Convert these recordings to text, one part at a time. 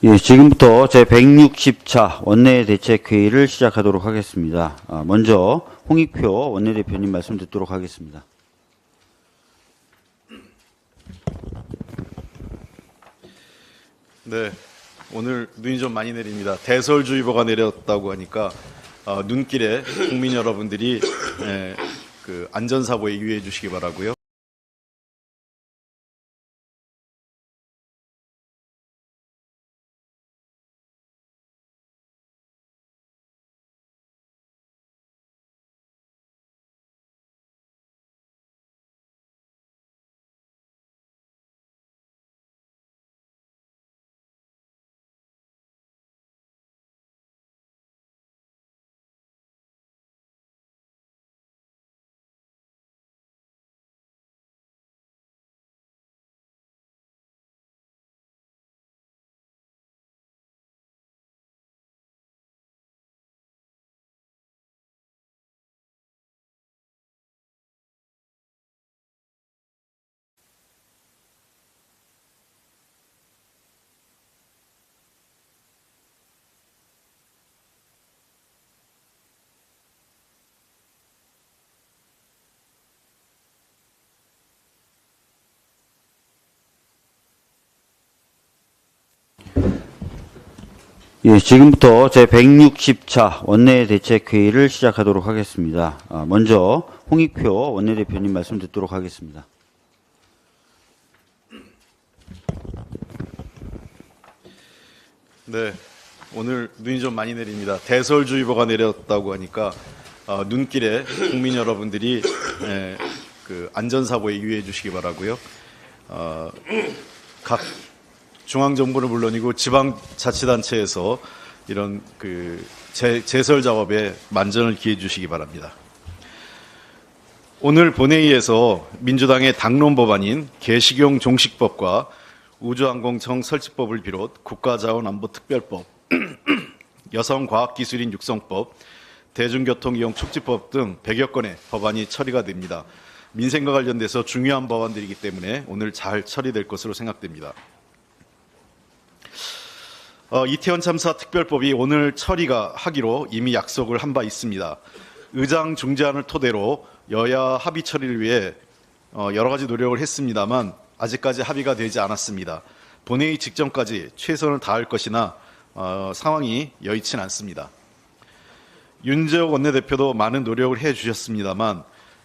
예, 지금부터 제160차 원내대책회의를 시작하도록 하겠습니다. 먼저 홍익표 원내대표님 말씀 듣도록 하겠습니다. 네, 오늘 눈이 좀 많이 내립니다. 대설주의보가 내렸다고 하니까 눈길에 국민 여러분들이 그 안전사고에 유의해 주시기 바라고요. 예, 지금부터 제160차 원내대책회의를 시작하도록 하겠습니다. 먼저 홍익표 원내대표님 말씀 듣도록 하겠습니다. 네, 오늘 눈이 좀 많이 내립니다. 대설주의보가 내렸다고 하니까 눈길에 국민 여러분들이 그 안전사고에 유의해 주시기 바라고요. 각 중앙정부는 물론이고 지방자치단체에서 이런 그 제설 작업에 만전을 기해 주시기 바랍니다. 오늘 본회의에서 민주당의 당론 법안인 개식용 종식법과 우주항공청 설치법을 비롯 국가자원안보특별법, 여성과학기술인 육성법, 대중교통이용 촉진법 등 100여 건의 법안이 처리가 됩니다. 민생과 관련돼서 중요한 법안들이기 때문에 오늘 잘 처리될 것으로 생각됩니다. 이태원 참사 특별법이 오늘 처리가 하기로 이미 약속을 한 바 있습니다. 의장 중재안을 토대로 여야 합의 처리를 위해 여러 가지 노력을 했습니다만 아직까지 합의가 되지 않았습니다. 본회의 직전까지 최선을 다할 것이나 상황이 여의치 않습니다. 윤재욱 원내대표도 많은 노력을 해주셨습니다만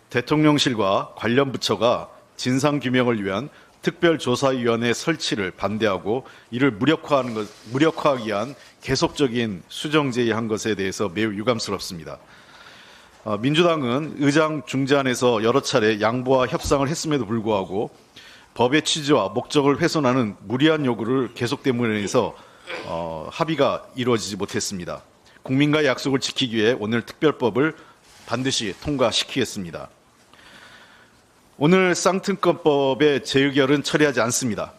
대통령실과 관련 부처가 진상규명을 위한 특별조사위원회 설치를 반대하고 이를 무력화하기 위한 계속적인 수정제의한 것에 대해서 매우 유감스럽습니다. 민주당은 의장 중재안에서 여러 차례 양보와 협상을 했음에도 불구하고 법의 취지와 목적을 훼손하는 무리한 요구를 계속됨으로 인해서 합의가 이루어지지 못했습니다. 국민과의 약속을 지키기 위해 오늘 특별법을 반드시 통과시키겠습니다. 오늘 쌍특검법의 재의결은 처리하지 않습니다.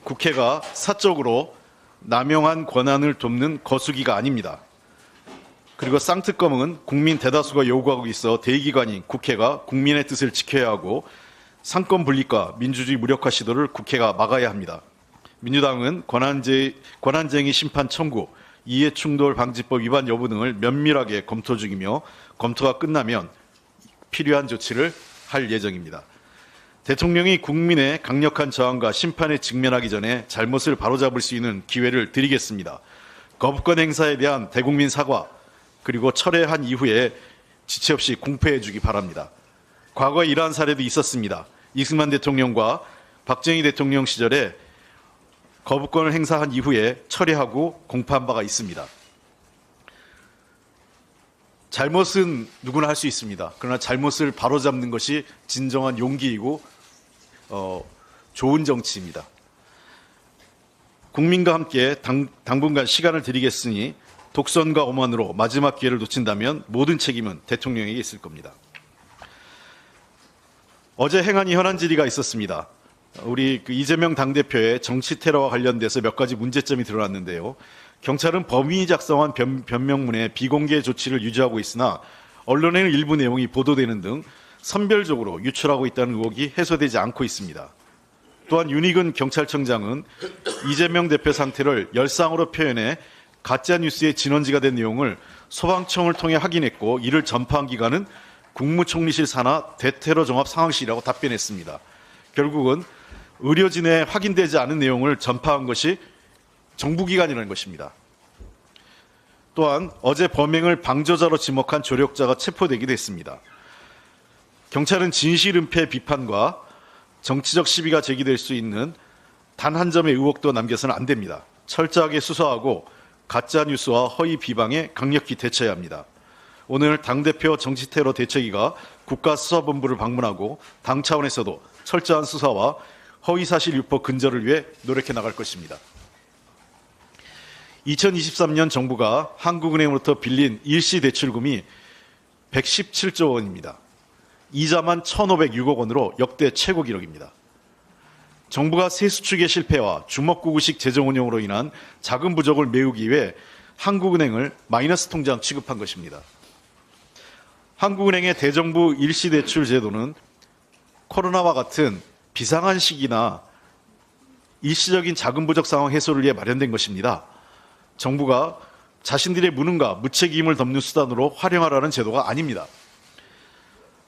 국회가 사적으로 남용한 권한을 돕는 거수기가 아닙니다. 그리고 쌍특검은 국민 대다수가 요구하고 있어 대의기관인 국회가 국민의 뜻을 지켜야 하고 상권 분립과 민주주의 무력화 시도를 국회가 막아야 합니다. 민주당은 권한쟁의 심판 청구, 이해충돌 방지법 위반 여부 등을 면밀하게 검토 중이며 검토가 끝나면 필요한 조치를 할 예정입니다. 대통령이 국민의 강력한 저항과 심판에 직면하기 전에 잘못을 바로잡을 수 있는 기회를 드리겠습니다. 거부권 행사에 대한 대국민 사과 그리고 철회한 이후에 지체 없이 공표해 주기 바랍니다. 과거에 이러한 사례도 있었습니다. 이승만 대통령과 박정희 대통령 시절에 거부권을 행사한 이후에 철회하고 공표한 바가 있습니다. 잘못은 누구나 할 수 있습니다. 그러나 잘못을 바로잡는 것이 진정한 용기이고 좋은 정치입니다. 국민과 함께 당분간 시간을 드리겠으니 독선과 오만으로 마지막 기회를 놓친다면 모든 책임은 대통령에게 있을 겁니다. 어제 행안위 현안 질의가 있었습니다. 우리 이재명 당대표의 정치 테러와 관련돼서 몇 가지 문제점이 드러났는데요. 경찰은 범인이 작성한 변명문에 비공개 조치를 유지하고 있으나 언론에는 일부 내용이 보도되는 등 선별적으로 유출하고 있다는 의혹이 해소되지 않고 있습니다. 또한 윤희근 경찰청장은 이재명 대표 상태를 열상으로 표현해 가짜뉴스의 진원지가 된 내용을 소방청을 통해 확인했고 이를 전파한 기관은 국무총리실 산하 대테러 종합 상황실이라고 답변했습니다. 결국은 의료진에 확인되지 않은 내용을 전파한 것이 정부기관이라는 것입니다. 또한 어제 범행을 방조자로 지목한 조력자가 체포되기도 했습니다. 경찰은 진실 은폐 비판과 정치적 시비가 제기될 수 있는 단 한 점의 의혹도 남겨서는 안 됩니다. 철저하게 수사하고 가짜뉴스와 허위 비방에 강력히 대처해야 합니다. 오늘 당대표 정치테러 대책위가 국가수사본부를 방문하고 당 차원에서도 철저한 수사와 허위사실 유포 근절을 위해 노력해 나갈 것입니다. 2023년 정부가 한국은행으로부터 빌린 일시대출금이 117조 원입니다. 이자만 1,506억 원으로 역대 최고 기록입니다. 정부가 세수축의 실패와 주먹구구식 재정 운영으로 인한 자금 부족을 메우기 위해 한국은행을 마이너스 통장 취급한 것입니다. 한국은행의 대정부 일시대출 제도는 코로나와 같은 비상한 시기나 일시적인 자금 부족 상황 해소를 위해 마련된 것입니다. 정부가 자신들의 무능과 무책임을 덮는 수단으로 활용하라는 제도가 아닙니다.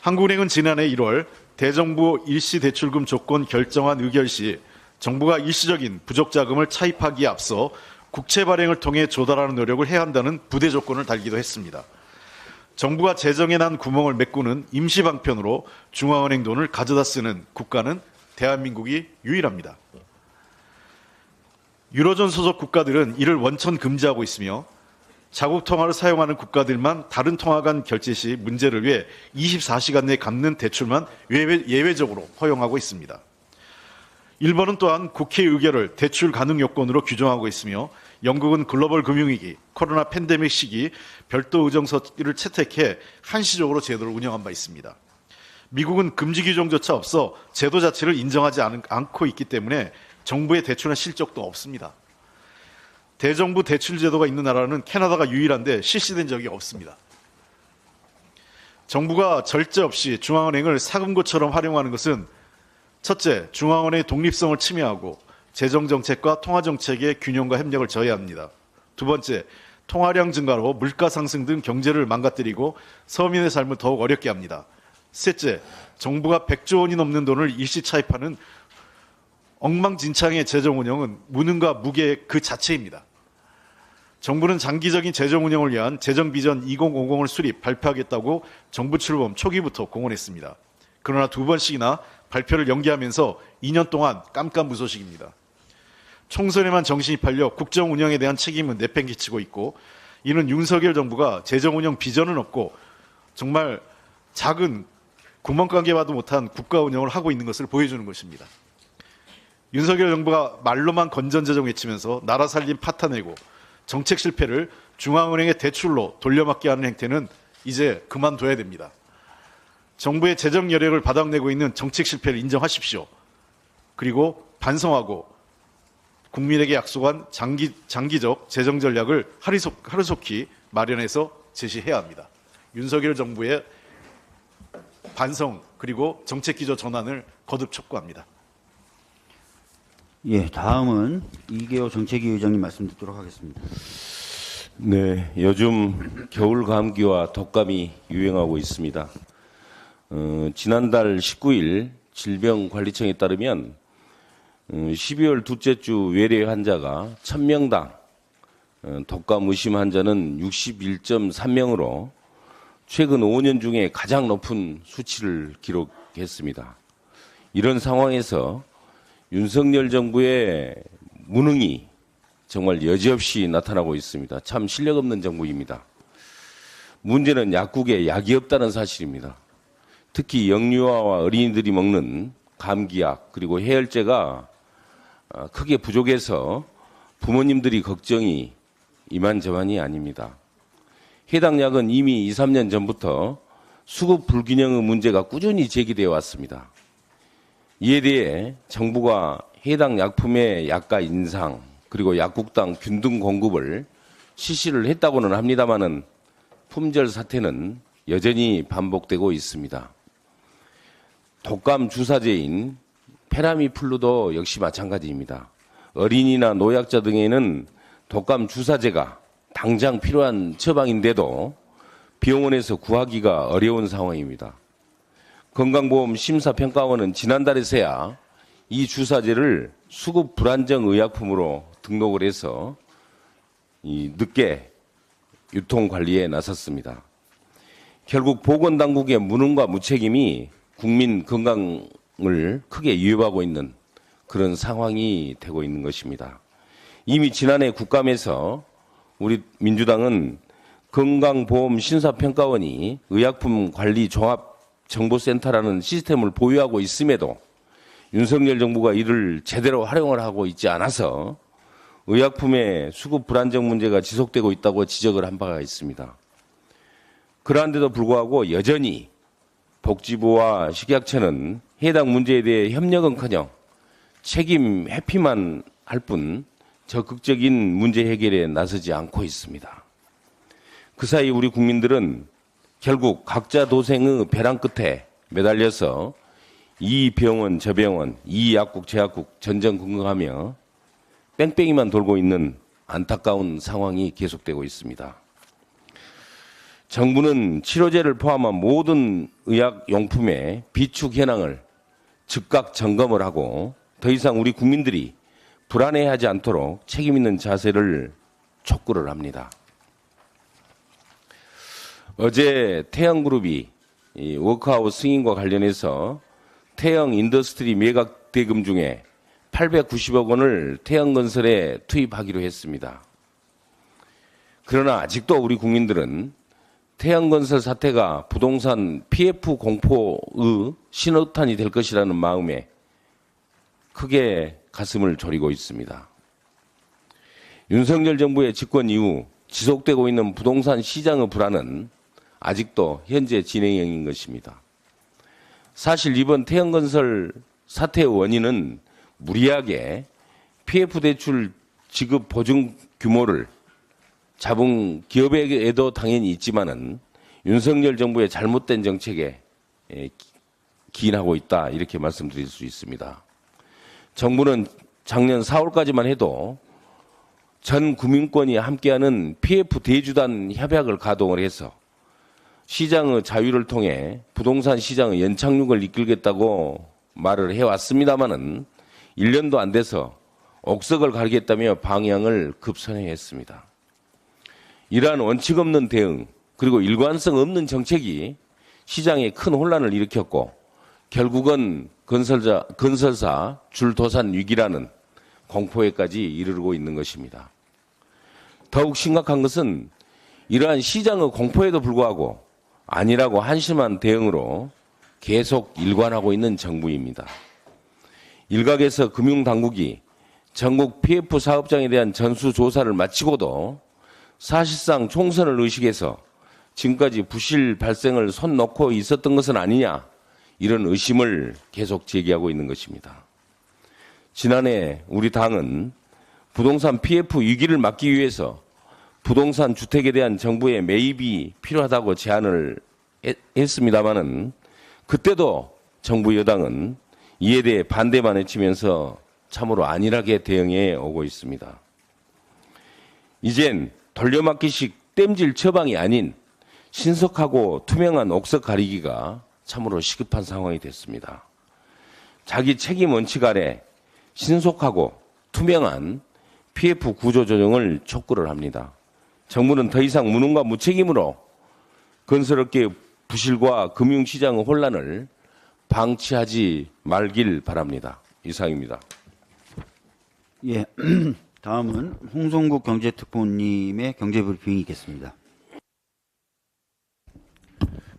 한국은행은 지난해 1월 대정부 일시대출금 조건 결정안 의결 시 정부가 일시적인 부족 자금을 차입하기에 앞서 국채 발행을 통해 조달하는 노력을 해야 한다는 부대 조건을 달기도 했습니다. 정부가 재정에 난 구멍을 메꾸는 임시 방편으로 중앙은행 돈을 가져다 쓰는 국가는 대한민국이 유일합니다. 유로존 소속 국가들은 이를 원천 금지하고 있으며 자국 통화를 사용하는 국가들만 다른 통화 간 결제 시 문제를 위해 24시간 내에 갚는 대출만 예외적으로 허용하고 있습니다. 일본은 또한 국회 의결을 대출 가능 요건으로 규정하고 있으며 영국은 글로벌 금융위기, 코로나 팬데믹 시기 별도 의정서를 채택해 한시적으로 제도를 운영한 바 있습니다. 미국은 금지 규정조차 없어 제도 자체를 인정하지 않고 있기 때문에 정부의 대출한 실적도 없습니다. 대정부 대출 제도가 있는 나라는 캐나다가 유일한데 실시된 적이 없습니다. 정부가 절제 없이 중앙은행을 사금고처럼 활용하는 것은 첫째, 중앙은행의 독립성을 침해하고 재정정책과 통화정책의 균형과 협력을 저해합니다. 두 번째, 통화량 증가로 물가 상승 등 경제를 망가뜨리고 서민의 삶을 더욱 어렵게 합니다. 셋째, 정부가 100조 원이 넘는 돈을 일시 차입하는 엉망진창의 재정 운영은 무능과 무계 그 자체입니다. 정부는 장기적인 재정 운영을 위한 재정 비전 2050을 수립, 발표하겠다고 정부 출범 초기부터 공언했습니다. 그러나 두 번씩이나 발표를 연기하면서 2년 동안 깜깜무소식입니다. 총선에만 정신이 팔려 국정 운영에 대한 책임은 내팽개치고 있고 이는 윤석열 정부가 재정 운영 비전은 없고 정말 작은 구멍가게와도 못한 국가 운영을 하고 있는 것을 보여주는 것입니다. 윤석열 정부가 말로만 건전재정 외치면서 나라 살림 파탄내고 정책 실패를 중앙은행의 대출로 돌려막기 하는 행태는 이제 그만둬야 됩니다. 정부의 재정 여력을 바닥내고 있는 정책 실패를 인정하십시오. 그리고 반성하고 국민에게 약속한 장기적 재정 전략을 하루속히 마련해서 제시해야 합니다. 윤석열 정부의 반성 그리고 정책 기조 전환을 거듭 촉구합니다. 예, 다음은 이계호 정책위 의장님 말씀 듣도록 하겠습니다. 네, 요즘 겨울 감기와 독감이 유행하고 있습니다. 지난달 19일 질병관리청에 따르면 12월 둘째 주 외래 환자가 1000명당 독감 의심 환자는 61.3명으로 최근 5년 중에 가장 높은 수치를 기록했습니다. 이런 상황에서 윤석열 정부의 무능이 정말 여지없이 나타나고 있습니다. 참 실력 없는 정부입니다. 문제는 약국에 약이 없다는 사실입니다. 특히 영유아와 어린이들이 먹는 감기약 그리고 해열제가 크게 부족해서 부모님들이 걱정이 이만저만이 아닙니다. 해당 약은 이미 2, 3년 전부터 수급 불균형의 문제가 꾸준히 제기되어 왔습니다. 이에 대해 정부가 해당 약품의 약가 인상 그리고 약국당 균등 공급을 실시를 했다고는 합니다마는 품절 사태는 여전히 반복되고 있습니다. 독감 주사제인 페라미플루도 역시 마찬가지입니다. 어린이나 노약자 등에는 독감 주사제가 당장 필요한 처방인데도 병원에서 구하기가 어려운 상황입니다. 건강보험 심사평가원은 지난달에서야 이 주사제를 수급 불안정 의약품으로 등록을 해서 늦게 유통 관리에 나섰습니다. 결국 보건당국의 무능과 무책임이 국민 건강을 크게 위협하고 있는 그런 상황이 되고 있는 것입니다. 이미 지난해 국감에서 우리 민주당은 건강보험심사평가원이 의약품관리종합정보센터라는 시스템을 보유하고 있음에도 윤석열 정부가 이를 제대로 활용을 하고 있지 않아서 의약품의 수급 불안정 문제가 지속되고 있다고 지적을 한 바가 있습니다. 그러한데도 불구하고 여전히 복지부와 식약처는 해당 문제에 대해 협력은커녕 책임 회피만 할 뿐 적극적인 문제 해결에 나서지 않고 있습니다. 그 사이 우리 국민들은 결국 각자 도생의 벼랑 끝에 매달려서 이 병원 저 병원, 이 약국 저 약국 전전긍긍하며 뺑뺑이만 돌고 있는 안타까운 상황이 계속되고 있습니다. 정부는 치료제를 포함한 모든 의약용품의 비축 현황을 즉각 점검을 하고 더 이상 우리 국민들이 불안해하지 않도록 책임 있는 자세를 촉구를 합니다. 어제 태영그룹이 워크아웃 승인과 관련해서 태영 인더스트리 매각 대금 중에 890억 원을 태영건설에 투입하기로 했습니다. 그러나 아직도 우리 국민들은 태영건설 사태가 부동산 PF 공포의 신호탄이 될 것이라는 마음에 크게 가슴을 졸이고 있습니다. 윤석열 정부의 집권 이후 지속되고 있는 부동산 시장의 불안은 아직도 현재 진행형인 것입니다. 사실 이번 태영건설 사태의 원인은 무리하게 PF 대출 지급 보증 규모를 잡은 기업에게도 당연히 있지만은 윤석열 정부의 잘못된 정책에 기인하고 있다 이렇게 말씀드릴 수 있습니다. 정부는 작년 4월까지만 해도 전 구민권이 함께하는 PF 대주단 협약을 가동을 해서 시장의 자유를 통해 부동산 시장의 연착륙을 이끌겠다고 말을 해왔습니다마는 1년도 안 돼서 옥석을 가리겠다며 방향을 급선회했습니다. 이러한 원칙 없는 대응 그리고 일관성 없는 정책이 시장에 큰 혼란을 일으켰고 결국은 건설사 줄도산 위기라는 공포에까지 이르르고 있는 것입니다. 더욱 심각한 것은 이러한 시장의 공포에도 불구하고 아니라고 한심한 대응으로 계속 일관하고 있는 정부입니다. 일각에서 금융당국이 전국 PF 사업장에 대한 전수조사를 마치고도 사실상 총선을 의식해서 지금까지 부실 발생을 손 놓고 있었던 것은 아니냐 이런 의심을 계속 제기하고 있는 것입니다. 지난해 우리 당은 부동산 PF 위기를 막기 위해서 부동산 주택에 대한 정부의 매입이 필요하다고 제안을 했습니다마는 그때도 정부 여당은 이에 대해 반대만 외치면서 참으로 안일하게 대응해 오고 있습니다. 이젠 돌려막기식 땜질 처방이 아닌 신속하고 투명한 옥석 가리기가 참으로 시급한 상황이 됐습니다. 자기 책임 원칙 아래 신속하고 투명한 PF 구조 조정을 촉구를 합니다. 정부는 더 이상 무능과 무책임으로 건설업계의 부실과 금융시장의 혼란을 방치하지 말길 바랍니다. 이상입니다. 예, 다음은 홍성국 경제특보님의 경제브리핑이 있겠습니다.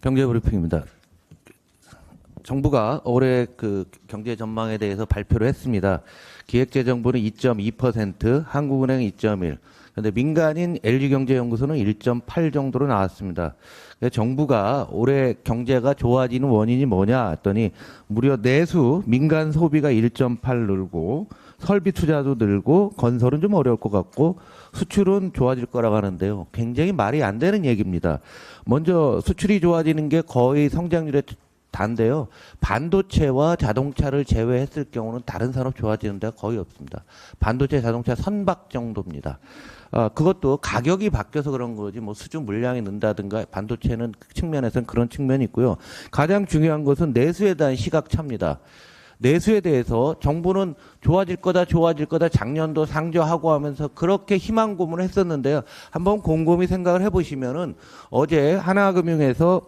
경제브리핑입니다. 정부가 올해 그 경제 전망에 대해서 발표를 했습니다. 기획재정부는 2.2%, 한국은행 2.1%. 그런데 민간인 LG경제연구소는 1.8 정도로 나왔습니다. 정부가 올해 경제가 좋아지는 원인이 뭐냐 했더니 무려 내수 민간 소비가 1.8 늘고 설비 투자도 늘고 건설은 좀 어려울 것 같고 수출은 좋아질 거라고 하는데요. 굉장히 말이 안 되는 얘기입니다. 먼저 수출이 좋아지는 게 거의 성장률의 단데요. 반도체와 자동차를 제외했을 경우는 다른 산업 좋아지는 데가 거의 없습니다. 반도체, 자동차 선박 정도입니다. 그것도 가격이 바뀌어서 그런 거지 뭐 수주 물량이 는다든가 반도체는 측면에서는 그런 측면이 있고요. 가장 중요한 것은 내수에 대한 시각차입니다. 내수에 대해서 정부는 좋아질 거다 작년도 상저하고 하면서 그렇게 희망 고문을 했었는데요. 한번 곰곰이 생각을 해보시면은 어제 하나금융에서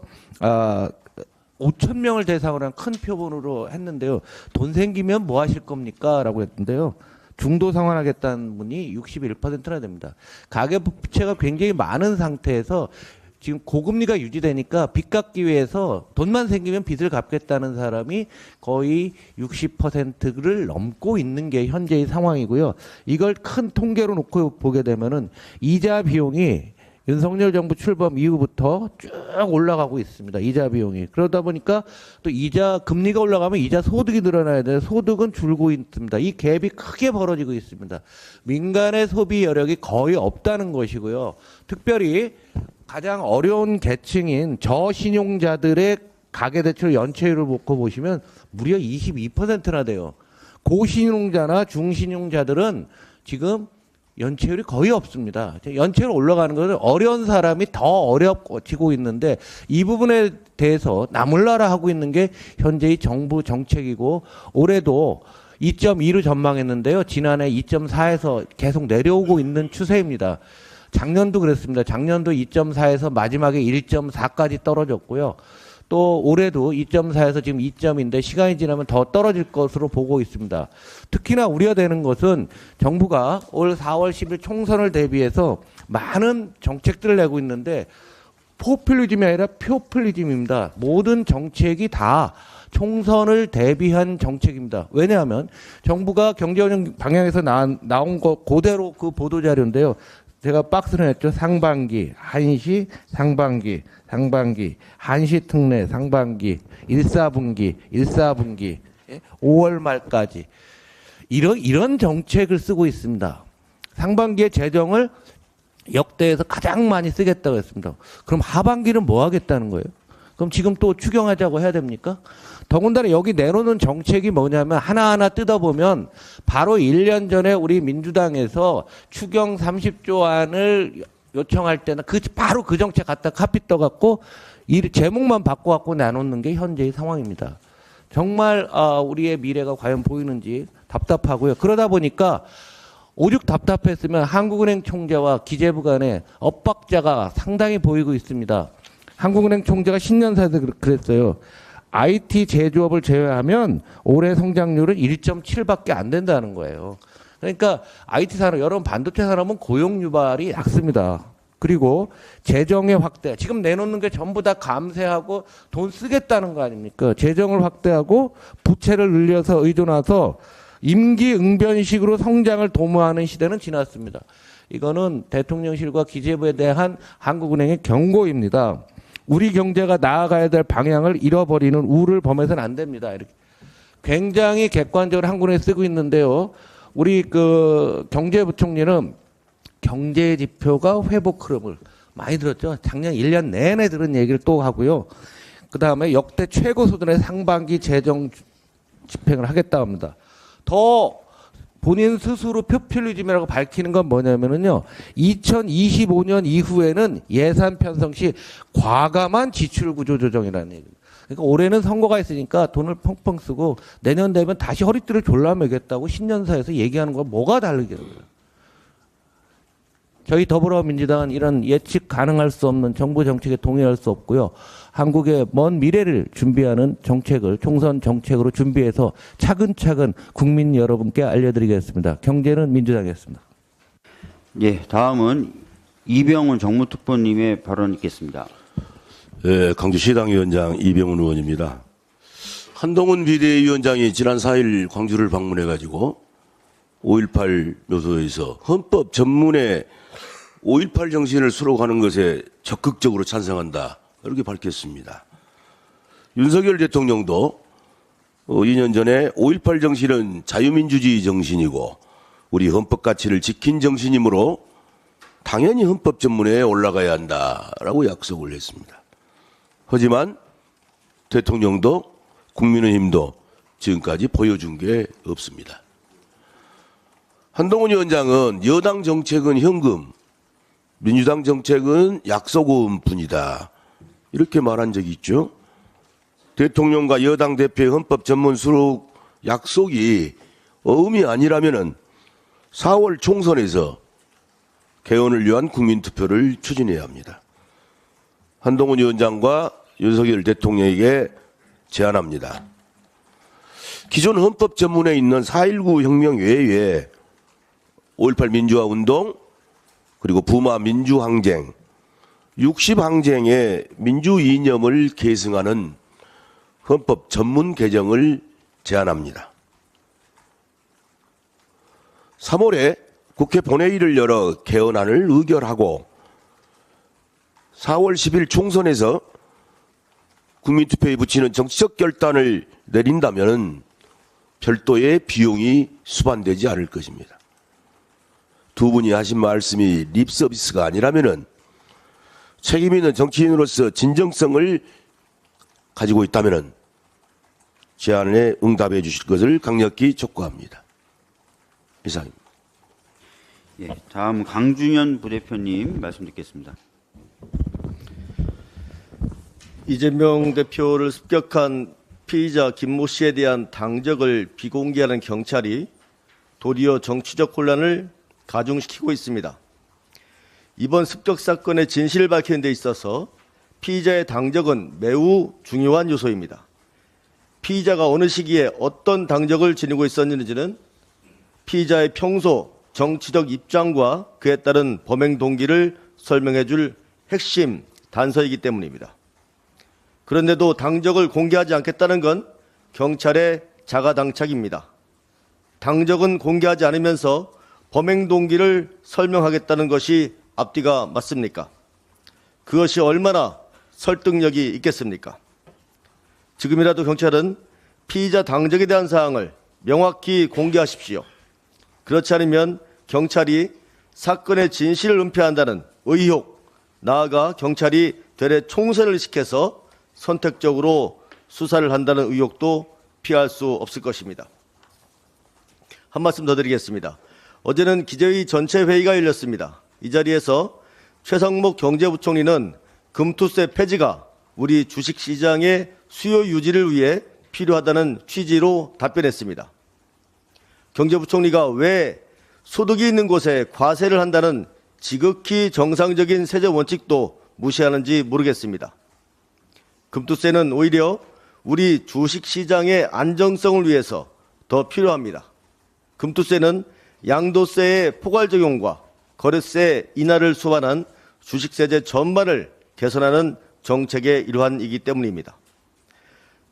5,000명을 대상으로 한 큰 표본으로 했는데요. 돈 생기면 뭐 하실 겁니까? 라고 했는데요. 중도 상환하겠다는 분이 61%나 됩니다. 가계부채가 굉장히 많은 상태에서 지금 고금리가 유지되니까 빚 갚기 위해서 돈만 생기면 빚을 갚겠다는 사람이 거의 60%를 넘고 있는 게 현재의 상황이고요. 이걸 큰 통계로 놓고 보게 되면은 이자 비용이 윤석열 정부 출범 이후부터 쭉 올라가고 있습니다. 이자 비용이. 그러다 보니까 또 이자 금리가 올라가면 이자 소득이 늘어나야 되는데 소득은 줄고 있습니다. 이 갭이 크게 벌어지고 있습니다. 민간의 소비 여력이 거의 없다는 것이고요. 특별히 가장 어려운 계층인 저신용자들의 가계대출 연체율을 놓고 보시면 무려 22%나 돼요. 고신용자나 중신용자들은 지금 연체율이 거의 없습니다. 연체율 올라가는 것은 어려운 사람이 더 어려워지고 있는데 이 부분에 대해서 나몰라라 하고 있는 게 현재의 정부 정책이고 올해도 2.2로 전망했는데요. 지난해 2.4에서 계속 내려오고 있는 추세입니다. 작년도 그랬습니다. 작년도 2.4에서 마지막에 1.4까지 떨어졌고요. 또 올해도 2.4에서 지금 2점인데 시간이 지나면 더 떨어질 것으로 보고 있습니다. 특히나 우려되는 것은 정부가 올 4월 10일 총선을 대비해서 많은 정책들을 내고 있는데 포퓰리즘이 아니라 표퓰리즘입니다. 모든 정책이 다 총선을 대비한 정책입니다. 왜냐하면 정부가 경제운영 방향에서 나온 거 그대로 그 보도자료인데요. 제가 박스를 냈죠. 상반기, 한시, 상반기, 한시 특례, 상반기, 1사분기, 5월 말까지. 이런 정책을 쓰고 있습니다. 상반기에 재정을 역대에서 가장 많이 쓰겠다고 했습니다. 그럼 하반기는 뭐 하겠다는 거예요? 그럼 지금 또 추경하자고 해야 됩니까? 더군다나 여기 내놓는 정책이 뭐냐면 하나하나 뜯어보면 바로 1년 전에 우리 민주당에서 추경 30조 안을 요청할 때는 바로 그 정책 갖다 카피 떠갖고 이 제목만 바꿔갖고 내놓는 게 현재의 상황입니다. 정말 우리의 미래가 과연 보이는지 답답하고요. 그러다 보니까 오죽 답답했으면 한국은행 총재와 기재부 간의 엇박자가 상당히 보이고 있습니다. 한국은행 총재가 신년사에서 그랬어요. IT 제조업을 제외하면 올해 성장률은 1.7밖에 안 된다는 거예요. 그러니까 IT 산업, 여러분 반도체 산업은 고용 유발이 약습니다. 그리고 재정의 확대, 지금 내놓는 게 전부 다 감세하고 돈 쓰겠다는 거 아닙니까? 재정을 확대하고 부채를 늘려서 의존해서 임기응변식으로 성장을 도모하는 시대는 지났습니다. 이거는 대통령실과 기재부에 대한 한국은행의 경고입니다. 우리 경제가 나아가야 될 방향을 잃어버리는 우를 범해서는 안 됩니다. 이렇게 굉장히 객관적으로 한국은행에 쓰고 있는데요. 우리 경제부총리는 경제 지표가 회복 흐름을 많이 들었죠. 작년 1년 내내 들은 얘기를 또 하고요. 그 다음에 역대 최고 수준의 상반기 재정 집행을 하겠다 합니다. 더 본인 스스로 표퓰리즘이라고 밝히는 건 뭐냐면요. 2025년 이후에는 예산 편성 시 과감한 지출 구조 조정이라는 얘기입니다. 그러니까 올해는 선거가 있으니까 돈을 펑펑 쓰고 내년 되면 다시 허리띠를 졸라매겠다고 신년사에서 얘기하는 건 뭐가 다르겠어요. 저희 더불어민주당은 이런 예측 가능할 수 없는 정부 정책에 동의할 수 없고요. 한국의 먼 미래를 준비하는 정책을 총선 정책으로 준비해서 차근차근 국민 여러분께 알려드리겠습니다. 경제는 민주당이었습니다. 예, 다음은 이병훈 정무특보님의 발언 있겠습니다. 네, 광주시당위원장 이병훈 의원입니다. 한동훈 비대위원장이 지난 4일 광주를 방문해가지고 5.18 묘소에서 헌법 전문에 5.18 정신을 수록하는 것에 적극적으로 찬성한다. 이렇게 밝혔습니다. 윤석열 대통령도 2년 전에 5.18 정신은 자유민주주의 정신이고 우리 헌법 가치를 지킨 정신이므로 당연히 헌법 전문에 올라가야 한다라고 약속을 했습니다. 하지만 대통령도 국민의힘도 지금까지 보여준 게 없습니다. 한동훈 위원장은 여당 정책은 현금, 민주당 정책은 약속은 뿐이다. 이렇게 말한 적이 있죠. 대통령과 여당 대표의 헌법 전문 수록 약속이 어음이 아니라면은 4월 총선에서 개헌을 위한 국민투표를 추진해야 합니다. 한동훈 위원장과 윤석열 대통령에게 제안합니다. 기존 헌법 전문에 있는 4.19 혁명 외에 5.18 민주화 운동, 그리고 부마 민주항쟁, 60항쟁의 민주 이념을 계승하는 헌법 전문 개정을 제안합니다. 3월에 국회 본회의를 열어 개헌안을 의결하고 4월 10일 총선에서 국민투표에 붙이는 정치적 결단을 내린다면 별도의 비용이 수반되지 않을 것입니다. 두 분이 하신 말씀이 립서비스가 아니라면은 책임 있는 정치인으로서 진정성을 가지고 있다면은 제안에 응답해 주실 것을 강력히 촉구합니다. 이상입니다. 예, 다음 강준현 부대표님 말씀 듣겠습니다. 이재명 대표를 습격한 피의자 김모 씨에 대한 당적을 비공개하는 경찰이 도리어 정치적 혼란을 가중시키고 있습니다. 이번 습격 사건의 진실을 밝히는 데 있어서 피의자의 당적은 매우 중요한 요소입니다. 피의자가 어느 시기에 어떤 당적을 지니고 있었는지는 피의자의 평소 정치적 입장과 그에 따른 범행 동기를 설명해 줄 핵심 단서이기 때문입니다. 그런데도 당적을 공개하지 않겠다는 건 경찰의 자가당착입니다. 당적은 공개하지 않으면서 범행 동기를 설명하겠다는 것이 앞뒤가 맞습니까? 그것이 얼마나 설득력이 있겠습니까? 지금이라도 경찰은 피의자 당적에 대한 사항을 명확히 공개하십시오. 그렇지 않으면 경찰이 사건의 진실을 은폐한다는 의혹, 나아가 경찰이 되레 총선을 시켜서 선택적으로 수사를 한다는 의혹도 피할 수 없을 것입니다. 한 말씀 더 드리겠습니다. 어제는 기재위 전체 회의가 열렸습니다. 이 자리에서 최상목 경제부총리는 금투세 폐지가 우리 주식시장의 수요 유지를 위해 필요하다는 취지로 답변했습니다. 경제부총리가 왜 소득이 있는 곳에 과세를 한다는 지극히 정상적인 세제 원칙도 무시하는지 모르겠습니다. 금투세는 오히려 우리 주식시장의 안정성을 위해서 더 필요합니다. 금투세는 양도세의 포괄 적용과 거래세 인하를 수반한 주식세제 전반을 개선하는 정책의 일환이기 때문입니다.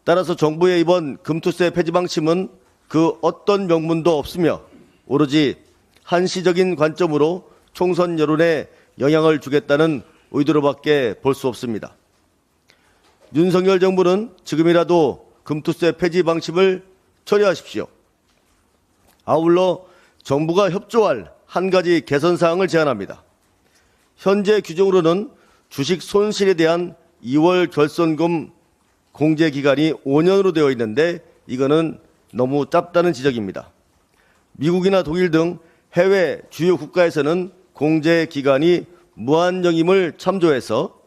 따라서 정부의 이번 금투세 폐지 방침은 그 어떤 명분도 없으며 오로지 한시적인 관점으로 총선 여론에 영향을 주겠다는 의도로밖에 볼 수 없습니다. 윤석열 정부는 지금이라도 금투세 폐지 방침을 처리하십시오. 아울러 정부가 협조할 한 가지 개선 사항을 제안합니다. 현재 규정으로는 주식 손실에 대한 2월 결손금 공제 기간이 5년으로 되어 있는데 이거는 너무 짧다는 지적입니다. 미국이나 독일 등 해외 주요 국가에서는 공제 기간이 무한정임을 참조해서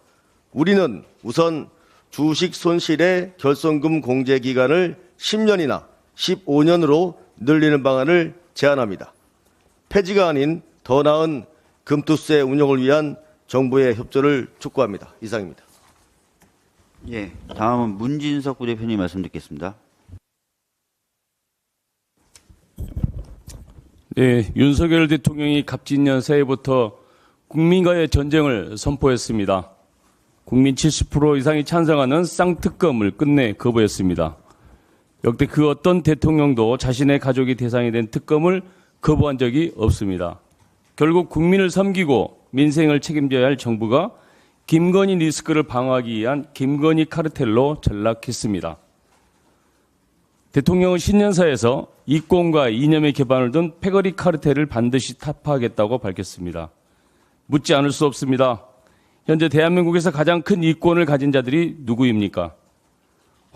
우리는 우선 주식 손실의 결손금 공제 기간을 10년이나 15년으로 늘리는 방안을 제안합니다. 폐지가 아닌 더 나은 금투세 운영을 위한 정부의 협조를 촉구합니다. 이상입니다. 예, 다음은 문진석 부대표님 말씀 듣겠습니다. 네, 윤석열 대통령이 갑진년 새해부터 국민과의 전쟁을 선포했습니다. 국민 70% 이상이 찬성하는 쌍특검을 끝내 거부했습니다. 역대 그 어떤 대통령도 자신의 가족이 대상이 된 특검을 거부한 적이 없습니다. 결국 국민을 섬기고 민생을 책임져야 할 정부가 김건희 리스크를 방어하기 위한 김건희 카르텔로 전락했습니다. 대통령은 신년사에서 이권과 이념의 기반을 둔 패거리 카르텔을 반드시 타파하겠다고 밝혔습니다. 묻지 않을 수 없습니다. 현재 대한민국에서 가장 큰 이권을 가진 자들이 누구입니까?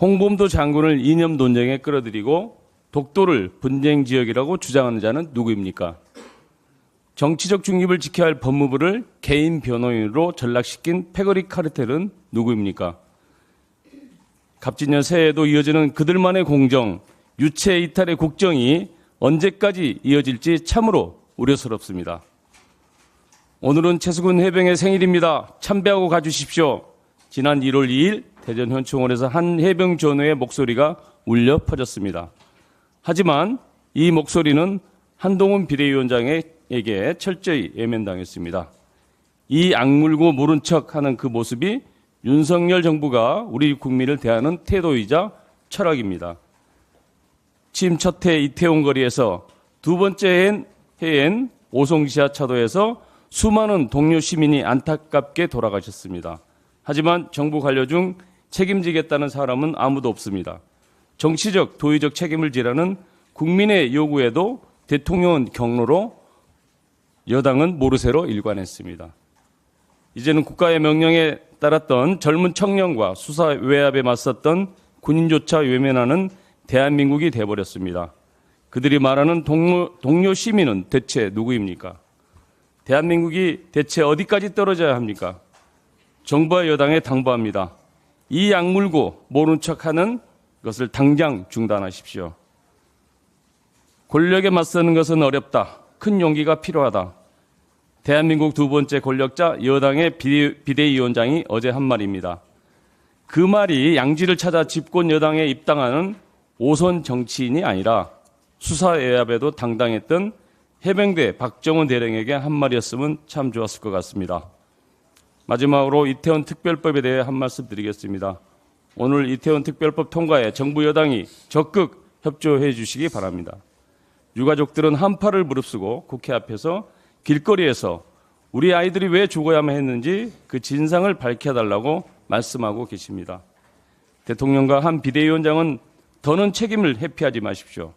홍범도 장군을 이념 논쟁에 끌어들이고 독도를 분쟁 지역이라고 주장하는 자는 누구입니까? 정치적 중립을 지켜야 할 법무부를 개인 변호인으로 전락시킨 패거리 카르텔은 누구입니까? 갑진년 새해에도 이어지는 그들만의 공정, 유체 이탈의 국정이 언제까지 이어질지 참으로 우려스럽습니다. 오늘은 최수근 해병의 생일입니다. 참배하고 가주십시오. 지난 1월 2일 대전 현충원에서 한 해병 전우의 목소리가 울려 퍼졌습니다. 하지만 이 목소리는 한동훈 비대위원장에게 철저히 외면당했습니다. 이 악물고 모른 척하는 그 모습이 윤석열 정부가 우리 국민을 대하는 태도이자 철학입니다. 취임 첫 해 이태원 거리에서 두 번째 해엔 오송지하차도에서 수많은 동료 시민이 안타깝게 돌아가셨습니다. 하지만 정부 관료 중 책임지겠다는 사람은 아무도 없습니다. 정치적, 도의적 책임을 지라는 국민의 요구에도 대통령은 경로로, 여당은 모르쇠로 일관했습니다. 이제는 국가의 명령에 따랐던 젊은 청년과 수사 외압에 맞섰던 군인조차 외면하는 대한민국이 돼버렸습니다. 그들이 말하는 동료 시민은 대체 누구입니까? 대한민국이 대체 어디까지 떨어져야 합니까? 정부와 여당에 당부합니다. 이 악물고 모른 척하는 것을 당장 중단하십시오. 권력에 맞서는 것은 어렵다. 큰 용기가 필요하다. 대한민국 두 번째 권력자 여당의 비대위원장이 어제 한 말입니다. 그 말이 양지를 찾아 집권 여당에 입당하는 오선 정치인이 아니라 수사 외압에도 당당했던 해병대 박정원 대령에게 한 말이었으면 참 좋았을 것 같습니다. 마지막으로 이태원 특별법에 대해 한 말씀 드리겠습니다. 오늘 이태원 특별법 통과에 정부 여당이 적극 협조해 주시기 바랍니다. 유가족들은 한팔을 무릅쓰고 국회 앞에서 길거리에서 우리 아이들이 왜 죽어야만 했는지 그 진상을 밝혀달라고 말씀하고 계십니다. 대통령과 한 비대위원장은 더는 책임을 회피하지 마십시오.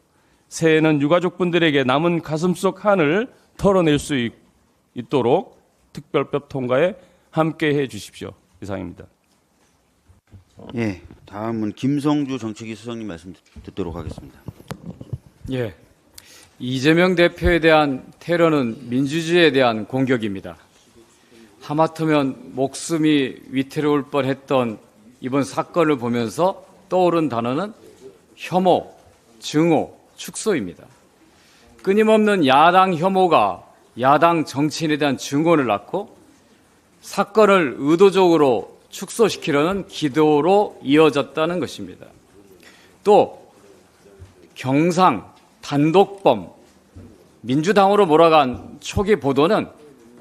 새해에는 유가족분들에게 남은 가슴속 한을 털어낼 수 있도록 특별법 통과에 함께해 주십시오. 이상입니다. 예, 다음은 김성주 정책위 수석님 말씀 듣도록 하겠습니다. 예, 이재명 대표에 대한 테러는 민주주의에 대한 공격입니다. 하마터면 목숨이 위태로울 뻔했던 이번 사건을 보면서 떠오른 단어는 혐오, 증오, 축소입니다. 끊임없는 야당 혐오가 야당 정치인에 대한 증오를 낳고 사건을 의도적으로 축소시키려는 기도로 이어졌다는 것입니다. 또 경상, 단독범, 민주당으로 몰아간 초기 보도는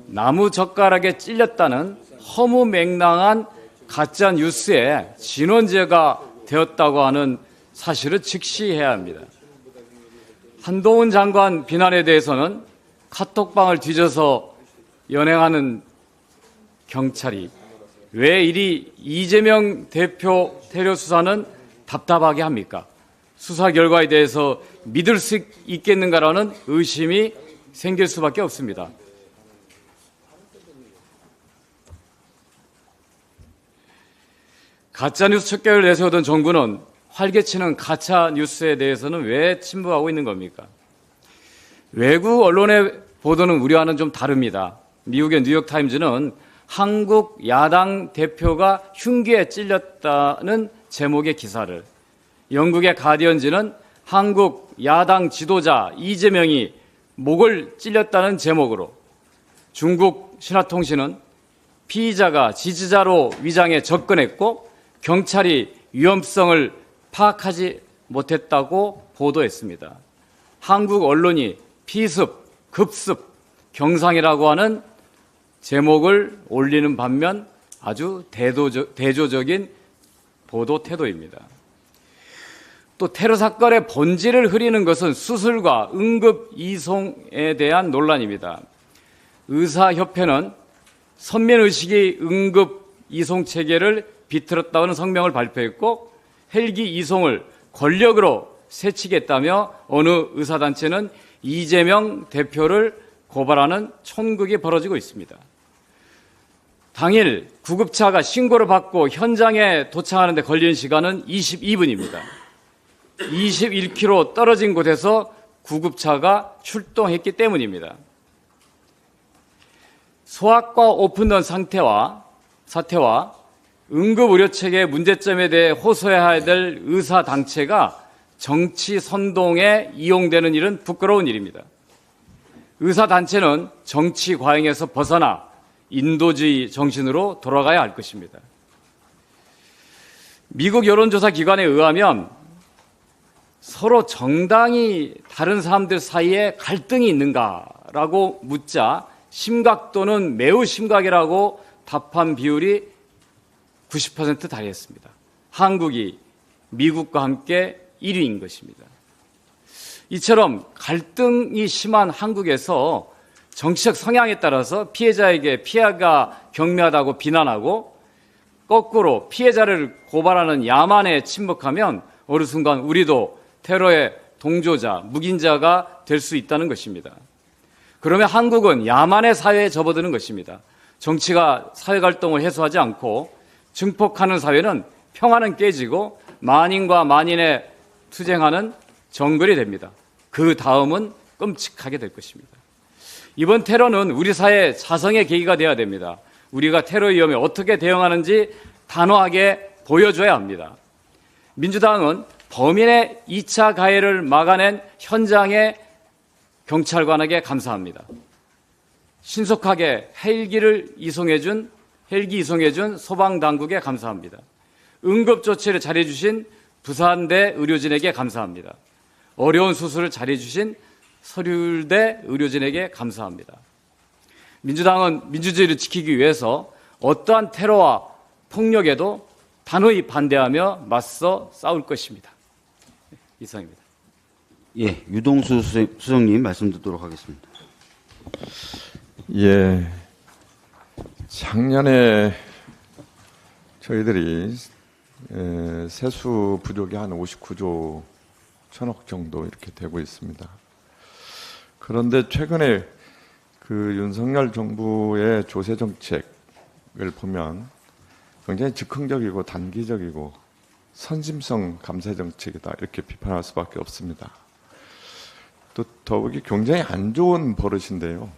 나무젓가락에 찔렸다는 허무맹랑한 가짜 뉴스의 진원제가 되었다고 하는 사실을 직시해야 합니다. 한동훈 장관 비난에 대해서는 카톡방을 뒤져서 연행하는 경찰이 왜 이리 이재명 대표 테러 수사는 답답하게 합니까? 수사 결과에 대해서 믿을 수 있겠는가라는 의심이 생길 수밖에 없습니다. 가짜뉴스 척결을 내세우던 정부는 활개치는 가짜뉴스에 대해서는 왜 침묵하고 있는 겁니까? 외국 언론의 보도는 우려와는 좀 다릅니다. 미국의 뉴욕타임즈는 한국 야당 대표가 흉기에 찔렸다는 제목의 기사를, 영국의 가디언지는 한국 야당 지도자 이재명이 목을 찔렸다는 제목으로, 중국 신화통신은 피의자가 지지자로 위장해 접근했고 경찰이 위험성을 파악하지 못했다고 보도했습니다. 한국 언론이 피습, 급습, 경상이라고 하는 제목을 올리는 반면 아주 대조적인 보도 태도입니다. 또 테러 사건의 본질을 흐리는 것은 수술과 응급 이송에 대한 논란입니다. 의사협회는 선민의식이 응급 이송 체계를 비틀었다는 성명을 발표했고 헬기 이송을 권력으로 새치겠다며 어느 의사단체는 이재명 대표를 고발하는 촌극이 벌어지고 있습니다. 당일 구급차가 신고를 받고 현장에 도착하는 데 걸리는 시간은 22분입니다. 21km 떨어진 곳에서 구급차가 출동했기 때문입니다. 소아과 오픈된 사태와 응급의료체계의 문제점에 대해 호소해야 될 의사당체가 정치 선동에 이용되는 일은 부끄러운 일입니다. 의사단체는 정치 과잉에서 벗어나 인도주의 정신으로 돌아가야 할 것입니다. 미국 여론조사 기관에 의하면 서로 정당이 다른 사람들 사이에 갈등이 있는가라고 묻자 심각도는 매우 심각이라고 답한 비율이 90% 달했습니다. 한국이 미국과 함께 1위인 것입니다. 이처럼 갈등이 심한 한국에서 정치적 성향에 따라서 피해자에게 피해가 경미하다고 비난하고 거꾸로 피해자를 고발하는 야만에 침묵하면 어느 순간 우리도 테러의 동조자, 묵인자가 될 수 있다는 것입니다. 그러면 한국은 야만의 사회에 접어드는 것입니다. 정치가 사회갈등을 해소하지 않고 증폭하는 사회는 평화는 깨지고 만인과 만인의 투쟁하는 정글이 됩니다. 그 다음은 끔찍하게 될 것입니다. 이번 테러는 우리 사회의 자성의 계기가 되어야 됩니다. 우리가 테러 위험에 어떻게 대응하는지 단호하게 보여줘야 합니다. 민주당은 범인의 2차 가해를 막아낸 현장의 경찰관에게 감사합니다. 신속하게 헬기 이송해준 소방당국에 감사합니다. 응급조치를 잘해주신 부산대 의료진에게 감사합니다. 어려운 수술을 잘해주신 서울대 의료진에게 감사합니다. 민주당은 민주주의를 지키기 위해서 어떠한 테러와 폭력에도 단호히 반대하며 맞서 싸울 것입니다. 이상입니다. 예, 유동수 수석님 말씀 듣도록 하겠습니다. 예, 작년에 저희들이 세수 부족이 한 59조 1천억 정도 이렇게 되고 있습니다. 그런데 최근에 그 윤석열 정부의 조세 정책을 보면 굉장히 즉흥적이고 단기적이고 선심성 감세 정책이다 이렇게 비판할 수밖에 없습니다. 또 더욱이 굉장히 안 좋은 버릇인데요.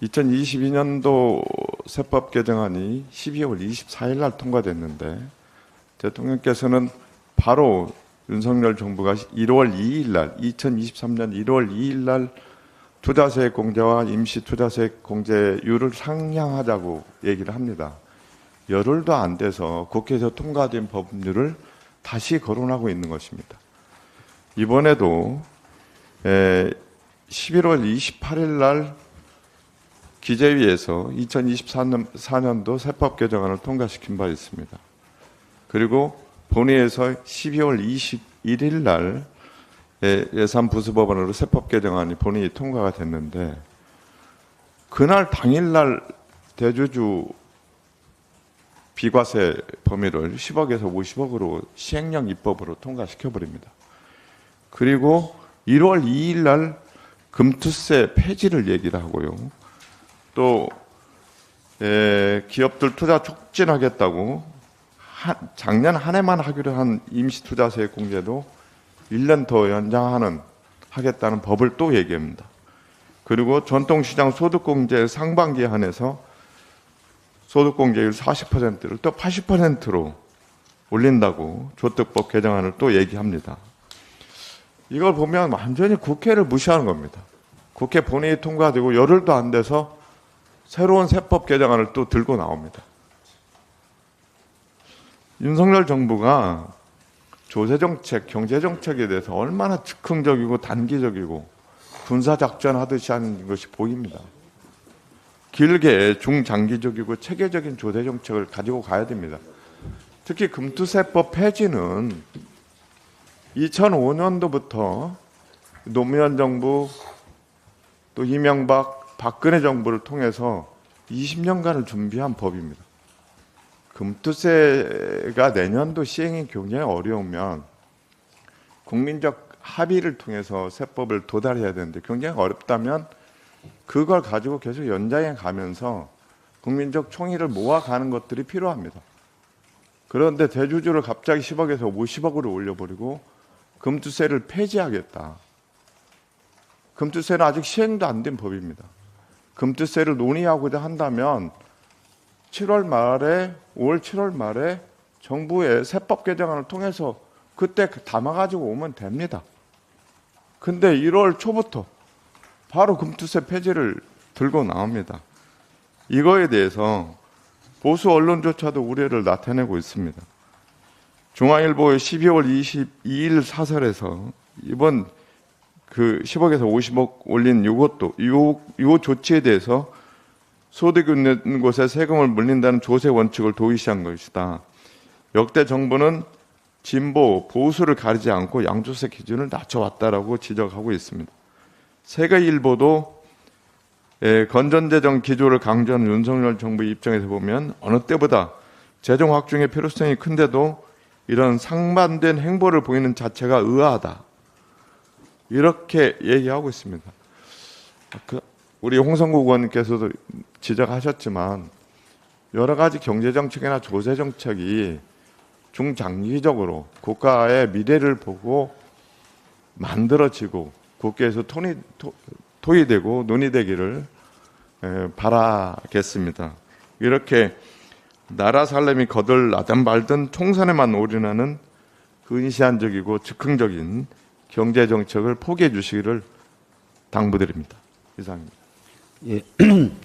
2022년도 세법 개정안이 12월 24일 날 통과됐는데 대통령께서는 바로 윤석열 정부가 1월 2일 날 2023년 1월 2일 날 투자세액 공제와 임시 투자세액 공제율을 상향하자고 얘기를 합니다. 열흘도 안 돼서 국회에서 통과된 법률을 다시 거론하고 있는 것입니다. 이번에도 11월 28일 날 기재위에서 2024년도 세법 개정안을 통과시킨 바 있습니다. 그리고 본회의에서 12월 21일 날 예산부수법안으로 세법 개정안이 본회의 통과가 됐는데 그날 당일날 대주주 비과세 범위를 10억에서 50억으로 시행령 입법으로 통과시켜버립니다. 그리고 1월 2일 날 금투세 폐지를 얘기를 하고요. 또 기업들 투자 촉진하겠다고 작년 한 해만 하기로 한 임시투자세액 공제도 1년 더 하겠다는 법을 또 얘기합니다. 그리고 전통시장 소득공제 상반기에 한해서 소득공제율 40%를 또 80%로 올린다고 조특법 개정안을 또 얘기합니다. 이걸 보면 완전히 국회를 무시하는 겁니다. 국회 본회의 통과되고 열흘도 안 돼서 새로운 세법 개정안을 또 들고 나옵니다. 윤석열 정부가 조세정책, 경제정책에 대해서 얼마나 즉흥적이고 단기적이고 군사작전 하듯이 하는 것이 보입니다. 길게 중장기적이고 체계적인 조세정책을 가지고 가야 됩니다. 특히 금투세법 폐지는 2005년도부터 노무현 정부 또 이명박, 박근혜 정부를 통해서 20년간을 준비한 법입니다. 금투세가 내년도 시행이 굉장히 어려우면 국민적 합의를 통해서 세법을 도달해야 되는데 굉장히 어렵다면 그걸 가지고 계속 연장해 가면서 국민적 총의를 모아가는 것들이 필요합니다. 그런데 대주주를 갑자기 10억에서 50억으로 올려버리고 금투세를 폐지하겠다. 금투세는 아직 시행도 안 된 법입니다. 금투세를 논의하고자 한다면 5월 7월 말에 정부의 세법 개정안을 통해서 그때 담아가지고 오면 됩니다. 근데 1월 초부터 바로 금투세 폐지를 들고 나옵니다. 이거에 대해서 보수 언론조차도 우려를 나타내고 있습니다. 중앙일보의 12월 22일 사설에서 이번 그 10억에서 50억 올린 요 조치에 대해서 소득 있는 곳에 세금을 물린다는 조세 원칙을 도입한 것이다. 역대 정부는 진보, 보수를 가리지 않고 양도세 기준을 낮춰왔다라고 지적하고 있습니다. 세계일보도 건전재정 기조를 강조하는 윤석열 정부의 입장에서 보면 어느 때보다 재정 확충의 필요성이 큰데도 이런 상반된 행보를 보이는 자체가 의아하다. 이렇게 얘기하고 있습니다. 우리 홍성국 의원님께서도 지적하셨지만 여러 가지 경제정책이나 조세정책이 중장기적으로 국가의 미래를 보고 만들어지고 국회에서 토의되고 논의되기를 바라겠습니다. 이렇게 나라 살림이 거들 나든 말든 총선에만 올인하는 근시안적이고 즉흥적인 경제정책을 포기해 주시기를 당부드립니다. 이상입니다. 예,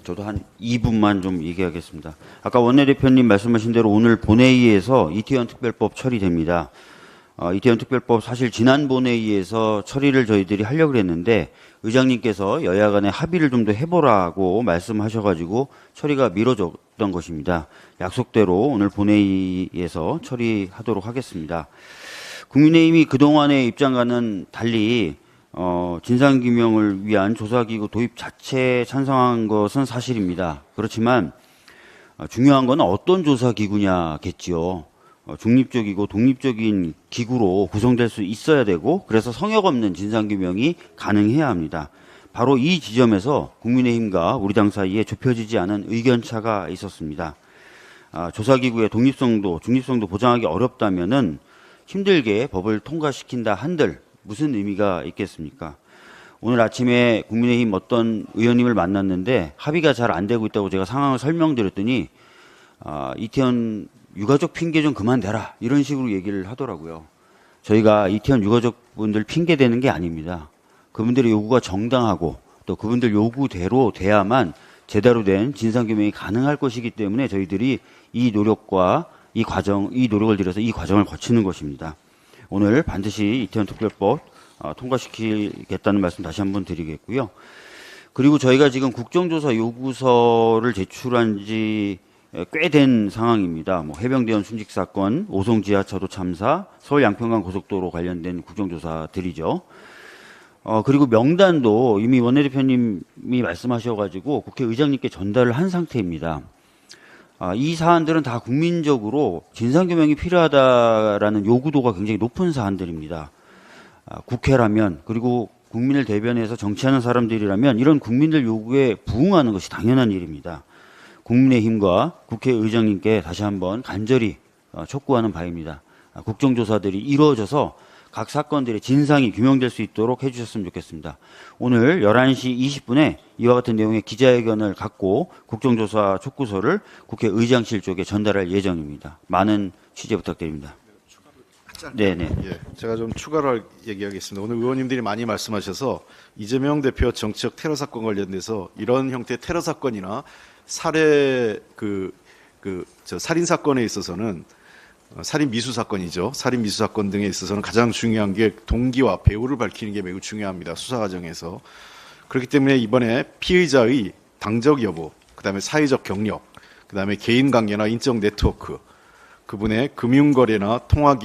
저도 한 2분만 좀 얘기하겠습니다. 아까 원내대표님 말씀하신 대로 오늘 본회의에서 이태원 특별법 처리됩니다. 이태원 특별법 사실 지난 본회의에서 처리를 저희들이 하려고 했는데 의장님께서 여야 간에 합의를 좀 더 해보라고 말씀하셔가지고 처리가 미뤄졌던 것입니다. 약속대로 오늘 본회의에서 처리하도록 하겠습니다. 국민의힘이 그동안의 입장과는 달리 진상규명을 위한 조사기구 도입 자체에 찬성한 것은 사실입니다. 그렇지만 중요한 건 어떤 조사기구냐겠지요. 중립적이고 독립적인 기구로 구성될 수 있어야 되고 그래서 성역 없는 진상규명이 가능해야 합니다. 바로 이 지점에서 국민의힘과 우리 당 사이에 좁혀지지 않은 의견차가 있었습니다. 조사기구의 독립성도 중립성도 보장하기 어렵다면은 힘들게 법을 통과시킨다 한들 무슨 의미가 있겠습니까? 오늘 아침에 국민의힘 어떤 의원님을 만났는데 합의가 잘 안 되고 있다고 제가 상황을 설명드렸더니 이태원 유가족 핑계 좀 그만 대라 이런 식으로 얘기를 하더라고요. 저희가 이태원 유가족분들 핑계 대는 게 아닙니다. 그분들의 요구가 정당하고 또 그분들 요구대로 돼야만 제대로 된 진상규명이 가능할 것이기 때문에 저희들이 이 노력을 들여서 이 과정을 거치는 것입니다. 오늘 반드시 이태원 특별법 통과시키겠다는 말씀 다시 한번 드리겠고요. 그리고 저희가 지금 국정조사 요구서를 제출한 지 꽤 된 상황입니다. 해병대원 순직 사건, 오송 지하차도 참사, 서울 양평강 고속도로 관련된 국정조사들이죠. 그리고 명단도 이미 원내대표님이 말씀하셔가지고 국회의장님께 전달을 한 상태입니다. 이 사안들은 다 국민적으로 진상규명이 필요하다라는 요구도가 굉장히 높은 사안들입니다. 국회라면 그리고 국민을 대변해서 정치하는 사람들이라면 이런 국민들 요구에 부응하는 것이 당연한 일입니다. 국민의힘과 국회의장님께 다시 한번 간절히 촉구하는 바입니다. 국정조사들이 이루어져서 각 사건들의 진상이 규명될 수 있도록 해주셨으면 좋겠습니다. 오늘 11시 20분에 이와 같은 내용의 기자회견을 갖고 국정조사 촉구서를 국회의장실 쪽에 전달할 예정입니다. 많은 취재 부탁드립니다. 네네. 예, 제가 좀 추가로 얘기하겠습니다. 오늘 의원님들이 많이 말씀하셔서 이재명 대표 정치적 테러 사건 관련돼서 이런 형태의 테러 사건이나 살인 사건에 있어서는 살인 미수 사건이죠. 살인 미수 사건 등에 있어서는 가장 중요한 게 동기와 배우를 밝히는 게 매우 중요합니다. 수사 과정에서. 그렇기 때문에 이번에 피의자의 당적 여부, 그다음에 사회적 경력, 그다음에 개인 관계나 인적 네트워크, 그분의 금융거래나 통화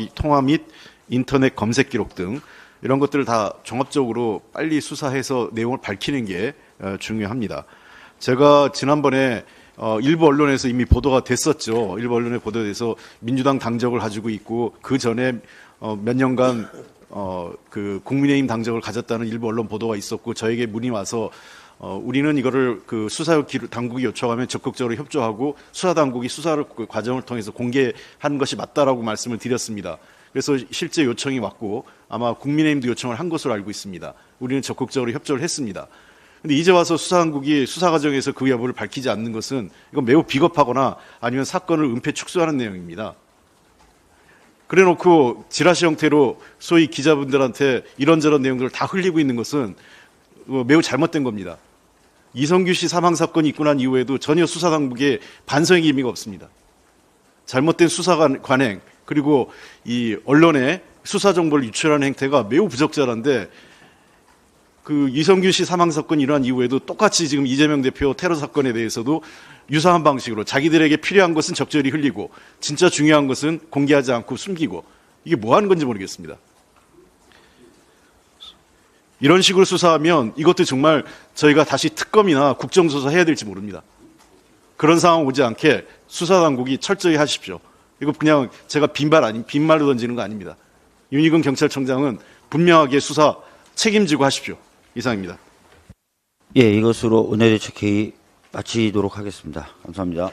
및 인터넷 검색 기록 등 이런 것들을 다 종합적으로 빨리 수사해서 내용을 밝히는 게 중요합니다. 제가 지난번에 일부 언론에서 이미 보도가 됐었죠. 일부 언론에 보도돼서 민주당 당적을 가지고 있고 그 전에 몇 년간 그 국민의힘 당적을 가졌다는 일부 언론 보도가 있었고 저에게 문의 와서 우리는 이거를 그 수사 당국이 요청하면 적극적으로 협조하고 수사 당국이 수사를 그 과정을 통해서 공개하는 것이 맞다라고 말씀을 드렸습니다. 그래서 실제 요청이 왔고 아마 국민의힘도 요청을 한 것으로 알고 있습니다. 우리는 적극적으로 협조를 했습니다. 근데 이제 와서 수사당국이 수사 과정에서 그 여부를 밝히지 않는 것은 이건 매우 비겁하거나 아니면 사건을 은폐 축소하는 내용입니다. 그래놓고 지라시 형태로 소위 기자분들한테 이런저런 내용들을 다 흘리고 있는 것은 매우 잘못된 겁니다. 이성규 씨 사망 사건이 있고 난 이후에도 전혀 수사당국에 반성의 의미가 없습니다. 잘못된 수사 관행 그리고 이 언론에 수사 정보를 유출하는 행태가 매우 부적절한데 그 이성규 씨 사망 사건이 일어난 이후에도 똑같이 지금 이재명 대표 테러 사건에 대해서도 유사한 방식으로 자기들에게 필요한 것은 적절히 흘리고 진짜 중요한 것은 공개하지 않고 숨기고 이게 뭐 하는 건지 모르겠습니다. 이런 식으로 수사하면 이것도 정말 저희가 다시 특검이나 국정조사 해야 될지 모릅니다. 그런 상황 오지 않게 수사당국이 철저히 하십시오. 이거 그냥 제가 빈말로 던지는 거 아닙니다. 윤희근 경찰청장은 분명하게 수사 책임지고 하십시오. 이상입니다. 예, 이것으로 은혜대책회의 마치도록 하겠습니다. 감사합니다.